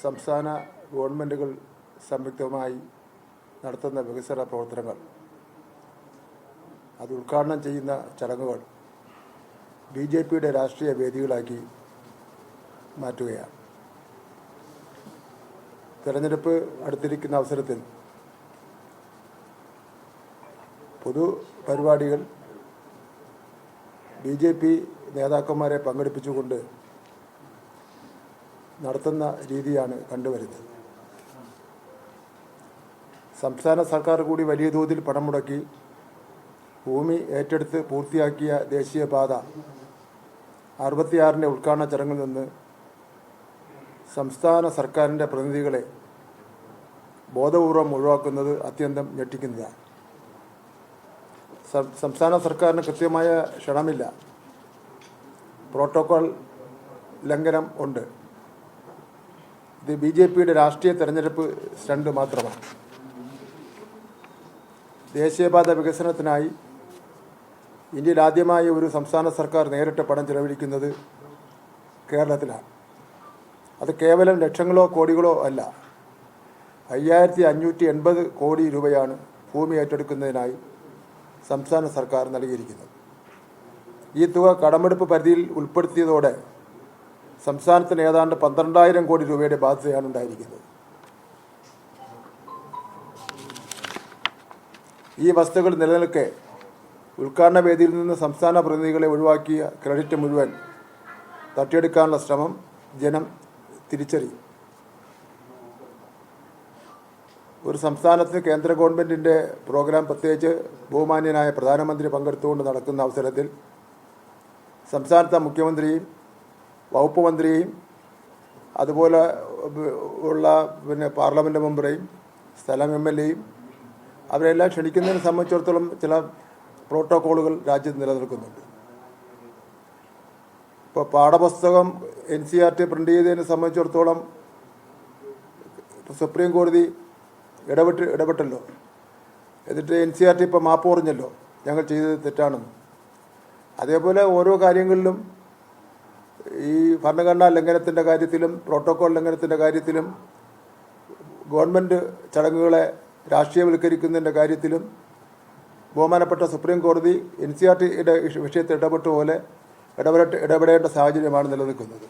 സംസ്ഥാന ഗവൺമെൻറ്റുകൾ സംയുക്തമായി നടത്തുന്ന വികസന പ്രവർത്തനങ്ങൾ, അത് ഉദ്ഘാടനം ചെയ്യുന്ന ചടങ്ങുകൾ BJPയുടെ രാഷ്ട്രീയ വേദികളാക്കി മാറ്റുകയാണ്. തെരഞ്ഞെടുപ്പ് അടുത്തിരിക്കുന്ന അവസരത്തിൽ പൊതു പരിപാടികൾ BJP നേതാക്കന്മാരെ പങ്കെടുപ്പിച്ചുകൊണ്ട് നടത്തുന്ന രീതിയാണ് കണ്ടുവരുന്നത്. സംസ്ഥാന സർക്കാർ കൂടി വലിയ തോതിൽ പണം മുടക്കി ഭൂമി ഏറ്റെടുത്ത് പൂർത്തിയാക്കിയ ദേശീയപാത 66ന്റെ ഉദ്ഘാടന ചടങ്ങിൽ നിന്ന് സംസ്ഥാന സർക്കാരിൻ്റെ പ്രതിനിധികളെ ബോധപൂർവം ഒഴിവാക്കുന്നത് അത്യന്തം ഞെട്ടിക്കുന്നതാണ്. സംസ്ഥാന സർക്കാരിന് കൃത്യമായ ക്ഷണമില്ല, പ്രോട്ടോകോൾ ലംഘനം ഉണ്ട്. ഇത് BJPയുടെ രാഷ്ട്രീയ തെരഞ്ഞെടുപ്പ് സ്റ്റണ്ട് മാത്രമാണ്. ദേശീയപാത വികസനത്തിനായി ഇന്ത്യയിൽ ആദ്യമായി ഒരു സംസ്ഥാന സർക്കാർ നേരിട്ട് പണം ചെലവഴിക്കുന്നത് കേരളത്തിലാണ്. അത് കേവലം ലക്ഷങ്ങളോ കോടികളോ അല്ല, 5580 കോടി രൂപയാണ് ഭൂമി ഏറ്റെടുക്കുന്നതിനായി സംസ്ഥാന സർക്കാർ നൽകിയിരിക്കുന്നത്. ഈ തുക കടമെടുപ്പ് പരിധിയിൽ ഉൾപ്പെടുത്തിയതോടെ സംസ്ഥാനത്തിന് ഏതാണ്ട് 12,000 കോടി രൂപയുടെ ബാധ്യതയാണ് ഉണ്ടായിരിക്കുന്നത്. ഈ വസ്തുക്കൾ നിലനിൽക്കെ ഉദ്ഘാടന വേദിയിൽ നിന്ന് സംസ്ഥാന പ്രതിനിധികളെ ഒഴിവാക്കിയ ക്രെഡിറ്റ് മുഴുവൻ തട്ടിയെടുക്കാനുള്ള ശ്രമം ജനം തിരിച്ചറിയും. ഒരു സംസ്ഥാനത്ത് കേന്ദ്ര ഗവൺമെൻറ്റിൻ്റെ പ്രോഗ്രാം, പ്രത്യേകിച്ച് ബഹുമാന്യനായ പ്രധാനമന്ത്രി പങ്കെടുത്തുകൊണ്ട് നടക്കുന്ന അവസരത്തിൽ സംസ്ഥാനത്തെ മുഖ്യമന്ത്രിയും വകുപ്പ് മന്ത്രിയെയും അതുപോലെ ഉള്ള പാർലമെൻറ്റ് മെമ്പറേയും സ്ഥലം MLAയും അവരെല്ലാം ക്ഷണിക്കുന്നതിനെ സംബന്ധിച്ചിടത്തോളം ചില പ്രോട്ടോക്കോളുകൾ രാജ്യത്ത് നിലനിൽക്കുന്നുണ്ട്. ഇപ്പോൾ പാഠപുസ്തകം NCERT പ്രിൻ്റ് ചെയ്തതിനെ സംബന്ധിച്ചിടത്തോളം സുപ്രീം കോടതി ഇടപെട്ടല്ലോ. എന്നിട്ട് NCERT ഇപ്പോൾ മാപ്പ് പറഞ്ഞല്ലോ, ഞങ്ങൾ ചെയ്തത് തെറ്റാണെന്ന്. അതേപോലെ ഓരോ കാര്യങ്ങളിലും ഈ ഭരണഘടനാ ലംഘനത്തിൻ്റെ കാര്യത്തിലും പ്രോട്ടോകോൾ ലംഘനത്തിൻ്റെ കാര്യത്തിലും ഗവൺമെൻറ് ചടങ്ങുകളെ രാഷ്ട്രീയവൽക്കരിക്കുന്നതിൻ്റെ കാര്യത്തിലും ബഹുമാനപ്പെട്ട സുപ്രീം കോടതി NCERT വിഷയത്തിൽ ഇടപെടേണ്ട സാഹചര്യമാണ് നിലനിൽക്കുന്നത്.